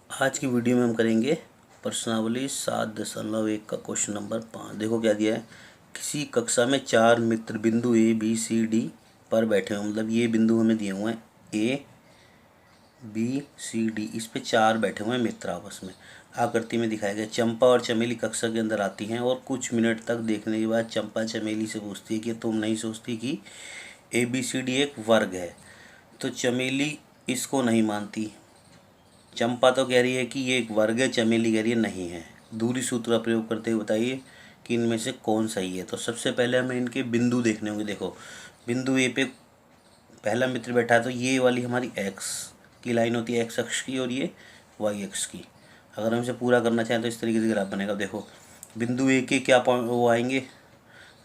आज की वीडियो में हम करेंगे प्रश्नावली 7.1 का क्वेश्चन नंबर 5। देखो क्या दिया है। किसी कक्षा में 4 मित्र बिंदु ए बी सी डी पर बैठे हुए, मतलब ये बिंदु हमें दिए हुए हैं ए बी सी डी, इस पे 4 बैठे हुए हैं मित्र आपस में। आकृति में दिखाया गया। चंपा और चमेली कक्षा के अंदर आती हैं और कुछ मिनट तक देखने के बाद चंपा चमेली से पूछती है कि तुम नहीं सोचती कि ए बी सी डी एक वर्ग है? तो चमेली इसको नहीं मानती। चंपा तो कह रही है कि ये एक वर्ग है, चमेली कह रही है नहीं है। दूरी सूत्र का प्रयोग करते हुए बताइए कि इनमें से कौन सही है। तो सबसे पहले हमें इनके बिंदु देखने होंगे। देखो, बिंदु ए पे पहला मित्र बैठा है, तो ये वाली हमारी एक्स की लाइन होती है, एक्स अक्ष की, और ये वाई अक्ष की। अगर हम इसे पूरा करना चाहें तो इस तरीके से ग्राफ बनेगा। देखो, बिंदु ए के क्या वो आएंगे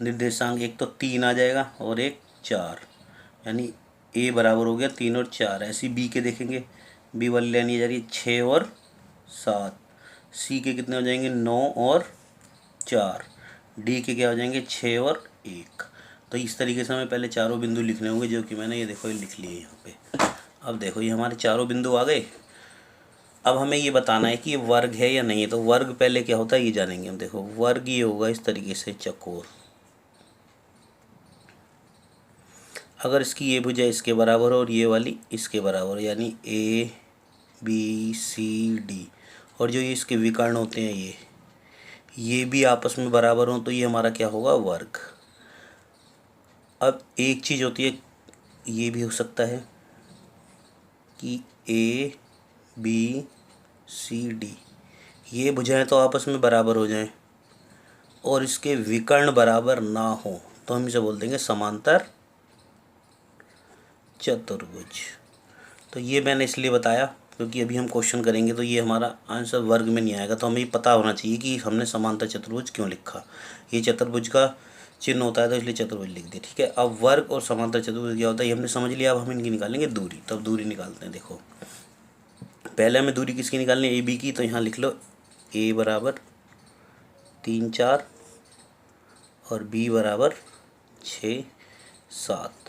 निर्देशांक, एक तो 3 आ जाएगा और एक 4, यानी ए बराबर हो गया 3 और 4। ऐसी बी के देखेंगे, बी वाली लाइन ये जा रही है 6 और 7। सी के कितने हो जाएंगे 9 और 4। डी के क्या हो जाएंगे 6 और 1। तो इस तरीके से हमें पहले चारों बिंदु लिखने होंगे, जो कि मैंने ये देखो ये लिख लिए यहाँ पे। अब देखो ये हमारे चारों बिंदु आ गए। अब हमें ये बताना है कि ये वर्ग है या नहीं है। तो वर्ग पहले क्या होता है ये जानेंगे हम। देखो, वर्ग ये होगा इस तरीके से चकोर। अगर इसकी ये भुजा इसके बराबर हो और ये वाली इसके बराबर हो, यानी ए बी सी डी, और जो ये इसके विकर्ण होते हैं ये भी आपस में बराबर हों, तो ये हमारा क्या होगा वर्ग। अब एक चीज़ होती है, ये भी हो सकता है कि ए बी सी डी ये भुजाएं तो आपस में बराबर हो जाएं और इसके विकर्ण बराबर ना हो, तो हम इसे बोल देंगे समांतर चतुर्भुज। तो ये मैंने इसलिए बताया क्योंकि अभी हम क्वेश्चन करेंगे तो ये हमारा आंसर वर्ग में नहीं आएगा, तो हमें ये पता होना चाहिए कि हमने समांतर चतुर्भुज क्यों लिखा। ये चतुर्भुज का चिन्ह होता है तो इसलिए चतुर्भुज लिख दिया। ठीक है, अब वर्ग और समांतर चतुर्भुज क्या होता है ये हमने समझ लिया। अब हम इनकी निकालेंगे दूरी। तब दूरी निकालते हैं। देखो, पहले हमें दूरी किसकी निकालनी है, ए बी की। तो यहाँ लिख लो ए बराबर 3 4 और बी बराबर 6 7।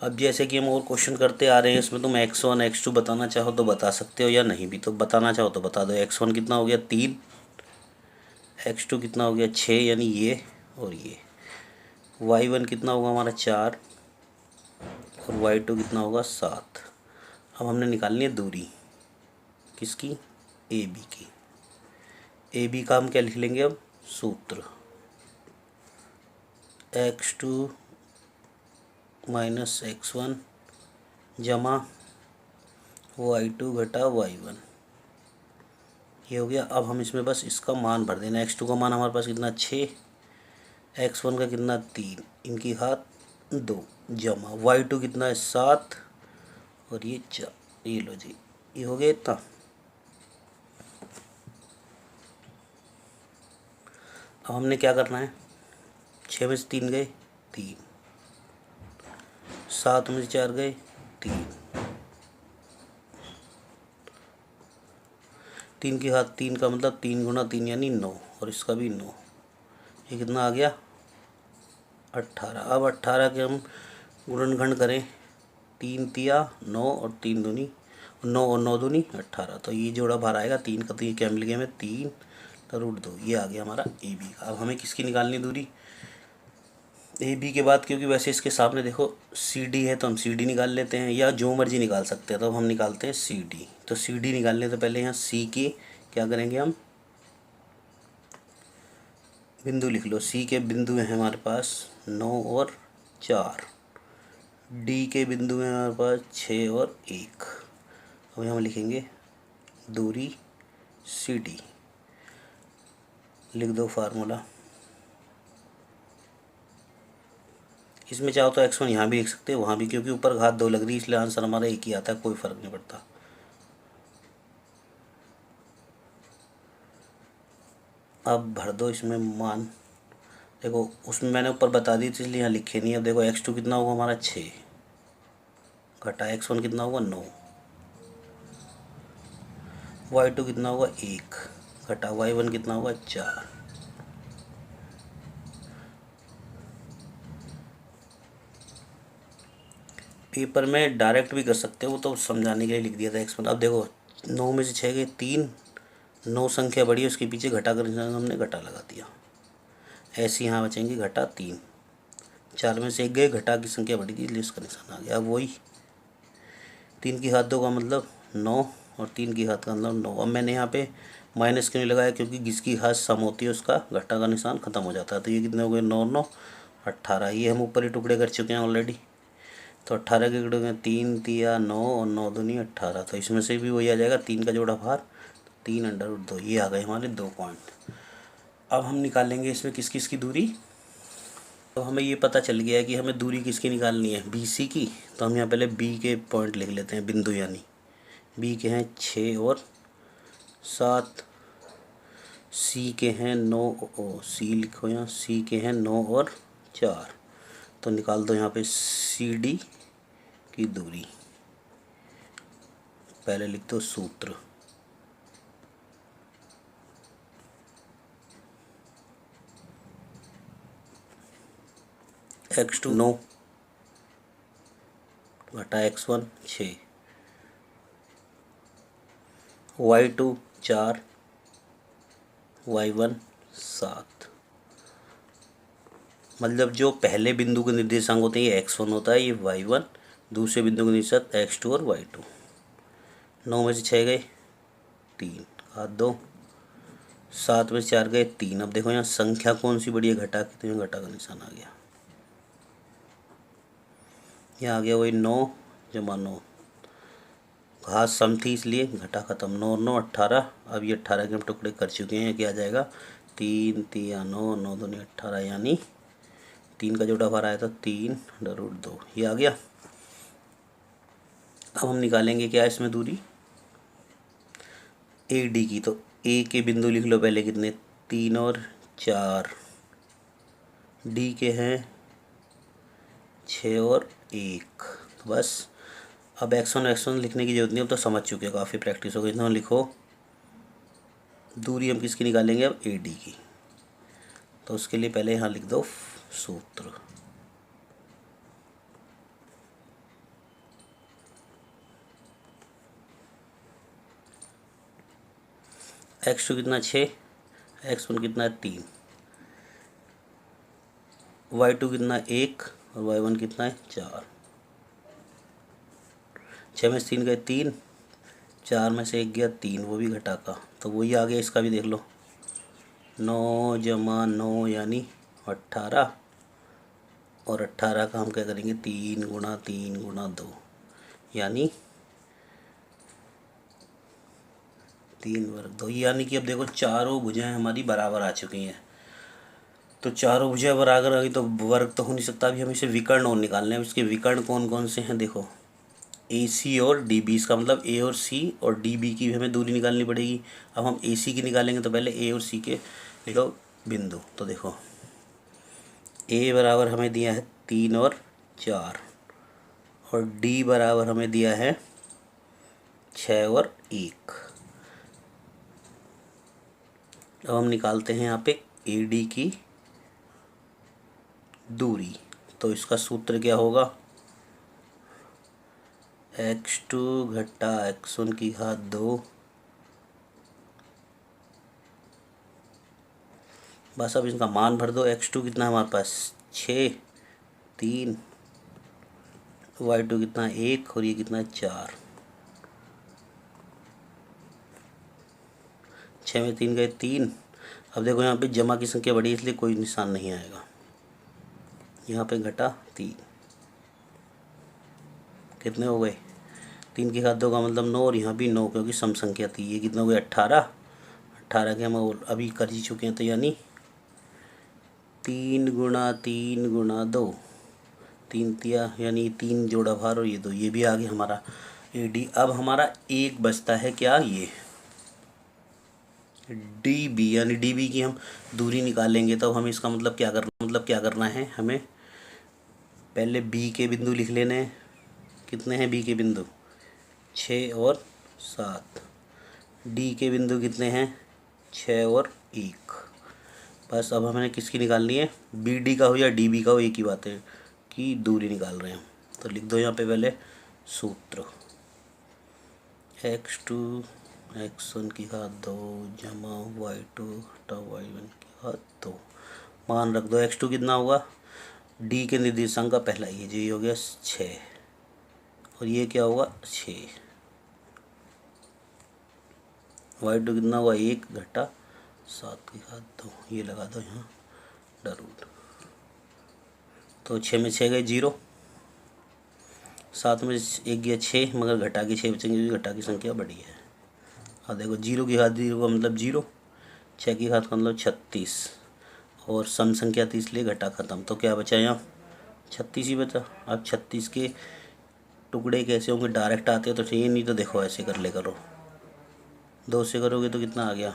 अब जैसे कि हम और क्वेश्चन करते आ रहे हैं, इसमें तुम x1 x2 बताना चाहो तो बता सकते हो या नहीं भी तो बताना चाहो तो बता दो। x1 कितना हो गया 3, x2 कितना हो गया 6, यानी ये और ये। y1 कितना होगा हमारा 4 और y2 कितना होगा 7। अब हमने निकालनी है दूरी किसकी, ए बी की। ए बी का हम क्या लिख लेंगे अब सूत्र, x2 माइनस x1 जमा y2 घटा y1, ये हो गया। अब हम इसमें बस इसका मान भर देना। x2 का मान हमारे पास कितना 6, x1 का कितना 3, इनकी घात 2 जमा y2 कितना है 7 और ये 4। ये लो जी, ये हो गया इतना। अब हमने क्या करना है, 6 में से 3 गए 3, 7 में से 4 गए 3, 3 की घात 3 का मतलब 3 गुना 3 यानी 9, और इसका भी 9। ये कितना आ गया 18। अब 18 के हम गुणनखंड करें, 3 तिया 9 और 3 दूनी 9 और 9 दूनी 18। तो ये जोड़ा बाहर आएगा 3 का, तो ये क्या मिल गया हमें 3 तो √2। ये आ गया हमारा ए बी का। अब हमें किसकी निकालनी दूरी, ए बी के बाद, क्योंकि वैसे इसके सामने देखो सी डी है तो हम सी डी निकाल लेते हैं, या जो मर्जी निकाल सकते हैं। तो हम निकालते हैं सी डी। तो सी डी निकालने तो पहले यहाँ सी की क्या करेंगे हम बिंदु लिख लो। सी के बिंदु हैं हमारे पास 9 और 4, डी के बिंदु हैं हमारे पास 6 और 1। अब हम लिखेंगे दूरी सी डी, लिख दो फार्मूला। इसमें चाहो तो x1 यहाँ भी लिख सकते हैं वहाँ भी, क्योंकि ऊपर घात 2 लग रही है इसलिए आंसर हमारा एक ही आता है, कोई फ़र्क नहीं पड़ता। अब भर दो इसमें मान। देखो उसमें मैंने ऊपर बता दी थी इसलिए यहाँ लिखे नहीं। अब देखो x2 कितना होगा हमारा 6 घटा x1 कितना होगा 9, y2 कितना होगा 1 घटा y1 कितना होगा 4। पेपर में डायरेक्ट भी कर सकते हो, वो तो समझाने के लिए लिख दिया था x1। अब देखो 9 में से 6 गए 3, 9 संख्या बढ़ी उसके पीछे घटा कर निशान हमने घटा लगा दिया। ऐसे यहाँ बचेंगे घटा 3, 4 में से 1 गए घटा की संख्या बढ़ी थी इसलिए उसका निशान आ गया। अब वही 3 की घात 2 का मतलब 9 और 3 की घात का मतलब 9। अब मैंने यहाँ पे माइनस क्यों नहीं लगाया, क्योंकि जिसकी घात सम होती है उसका घटा का निशान खत्म हो जाता है। तो ये कितने हो गए 9 9 18। ये हम ऊपर ही टुकड़े कर चुके हैं ऑलरेडी। तो 18 के टुकड़े में 3 तिया 9 और 9 दूनी 18। तो इसमें से भी वही आ जाएगा 3 का जोड़ा भार 3/2। ये आ गए हमारे 2 पॉइंट। अब हम निकालेंगे इसमें किस किस की दूरी। तो हमें ये पता चल गया है कि हमें दूरी किसकी निकालनी है, BC की। तो हम यहाँ पहले B के पॉइंट लिख लेते हैं, बिंदु यानी B के हैं 6 और 7, C के हैं 9 C लिखो यहाँ, C के हैं 9 और 4। तो निकाल दो यहाँ पे CD की दूरी। पहले लिख दो सूत्र, x2 9 घटा x1 6, y2 4, y1 7। मतलब जो पहले बिंदु के निर्देशांक होते हैं ये x1 होता है, ये y1, दूसरे बिंदु के निर्देशांक x2 और y2। 9 में से 6 गए 3 घात 2, 7 में से 4 गए 3। अब देखो यहाँ संख्या कौन सी बड़ी है घटा की, तो यहाँ घटा का निशान आ गया। यहाँ आ गया वही 9 जमा 9, घात सम थी इसलिए घटा खत्म। 9 9 18। अब ये 18 के हम टुकड़े कर चुके हैं, क्या आ जाएगा 3 तिया 9 9 दूनी 18, यानी 3 का जोड़ा भार आया था 3/2। ये आ गया। अब हम निकालेंगे क्या इसमें दूरी AD की। तो A के बिंदु लिख लो पहले कितने 3 और 4, D के हैं 6 और 1। तो बस अब x1 लिखने की जरूरत नहीं, अब तो समझ चुके हैं, काफ़ी प्रैक्टिस हो गई। इतना लिखो दूरी हम किसकी निकालेंगे अब AD की। तो उसके लिए पहले यहाँ लिख दो सूत्र, x2 कितना 6, x1 कितना 3, y2 कितना 1 और y1 कितना है 4। 6 में से 3 गए 3, 4 में से 1 गया 3, वो भी घटा का। तो वही आ गया, इसका भी देख लो 9 जमा 9 यानी 18, और 18 का हम क्या करेंगे 3 गुणा 3 गुणा 2 यानी 3 वर्ग 2। यानी कि अब देखो चारों भुजाएं हमारी बराबर आ चुकी हैं। तो चारों भुजाएं बराबर आ गई तो वर्ग तो हो नहीं सकता। अभी हम इसे विकर्ण और निकालने हैं। इसके विकर्ण कौन कौन से हैं देखो, AC और DB। इसका मतलब A और C और DB की भी हमें दूरी निकालनी पड़ेगी। अब हम AC की निकालेंगे तो पहले A और C के लिखो बिंदु। तो देखो A बराबर हमें दिया है 3 और 4 और D बराबर हमें दिया है 6 और 1। अब हम निकालते हैं यहाँ पे AD की दूरी। तो इसका सूत्र क्या होगा, x2 घटा x1 की घात 2। बस अब इसका मान भर दो। x2 कितना हमारे पास 6 3, y2 कितना 1 और ये कितना 4। 6 में 3 गए 3। अब देखो यहाँ पे जमा की संख्या बढ़ी इसलिए कोई निशान नहीं आएगा। यहाँ पे घटा 3, कितने हो गए 3 की घात 2 का मतलब 9 और यहाँ भी 9 क्योंकि सम संख्या थी। ये कितना हो गया 18। 18 के हम अभी कर ही चुके हैं, तो यानी 3 गुणा 3 गुणा 2, 3 तिया यानी 3 जोड़ा भार और ये 2। ये भी आ गया हमारा AD। अब हमारा एक बचता है क्या, ये DB, यानी DB की हम दूरी निकालेंगे। तो हमें इसका मतलब क्या करना है, हमें पहले B के बिंदु लिख लेने हैं। कितने हैं B के बिंदु 6 और 7। D के बिंदु कितने हैं 6 और 1। बस अब हमें किसकी निकालनी है, BD का हो या DB का हो एक ही बात है कि दूरी निकाल रहे हैं। तो लिख दो यहाँ पे पहले सूत्र, x2 x1 की घात 2 जमा y2 घटा y1 की घात 2। मान रख दो। x2 कितना होगा, डी के निर्देशांक का पहला ये हो गया 6 और ये क्या होगा 6। y2 कितना हुआ 1 घटा 7 की घात 2, ये लगा दो यहाँ रूट। तो 6 में 6 गए 0, 7 में 1 गया 6, मगर घटा के 6 बचेंगे क्योंकि घटा की संख्या बड़ी है। हाँ देखो 0 की घात 0 का मतलब 0, 6 की घात का मतलब 36 और सम संख्या थी इसलिए घटा खत्म। तो क्या बचा यहाँ 36 ही बचा। अब 36 के टुकड़े कैसे होंगे, डायरेक्ट आते हैं तो चाहिए, नहीं तो देखो ऐसे कर ले करो, 2 से करोगे तो कितना आ गया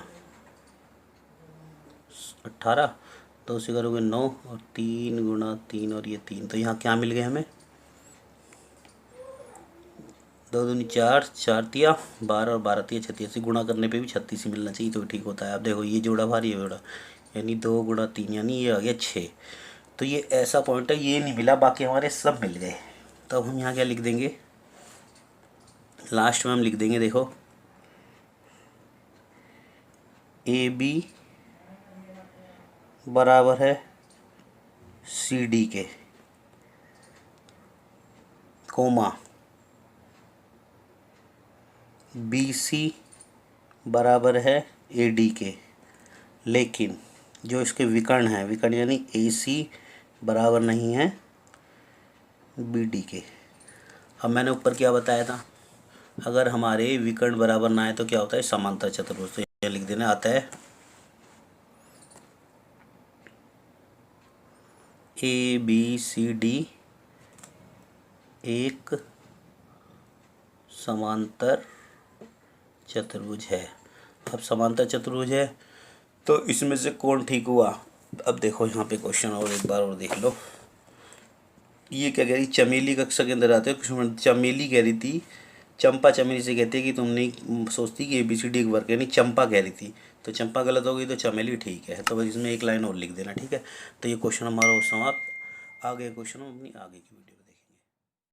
18, 2 से करोगे 9 और 3 गुणा 3 और ये 3, तो यहाँ क्या मिल गए हमें 2 दूनी 4, 4 तिया 12 और 12 तिया 36, से गुणा करने पे भी 36 ही मिलना चाहिए तो ठीक होता है। अब देखो ये जोड़ा भारी है जोड़ा, यानी 2 गुणा 3 यानी ये आ गया 6। तो ये ऐसा पॉइंट है, ये नहीं मिला, बाकी हमारे सब मिल गए। तो अब हम यहाँ क्या लिख देंगे, लास्ट में हम लिख देंगे देखो ए बी बराबर है सी डी के, कोमा बी सी बराबर है ए डी के, लेकिन जो इसके विकर्ण हैं, विकर्ण यानी ए सी बराबर नहीं है बी डी के। अब मैंने ऊपर क्या बताया था, अगर हमारे विकर्ण बराबर ना आए तो क्या होता है समांतर चतुर्भुज। तो यह लिख देना आता है ए बी सी डी एक समांतर चतुर्भुज है। अब समांतर चतुर्भुज है तो इसमें से कौन ठीक हुआ। अब देखो यहाँ पे क्वेश्चन और एक बार और देख लो, ये क्या कह रही, चमेली कक्षा के अंदर आते हैं। चमेली कह रही थी, चंपा चमेली से कहती है कि तुम नहीं सोचती कि ABCD एक वर्ग, यानी चंपा कह रही थी, तो चंपा गलत हो गई तो चमेली ठीक है। तो बस इसमें एक लाइन और लिख देना, ठीक है। तो ये क्वेश्चन हमारा समाप्त। आगे क्वेश्चन हम अपनी आगे की वीडियो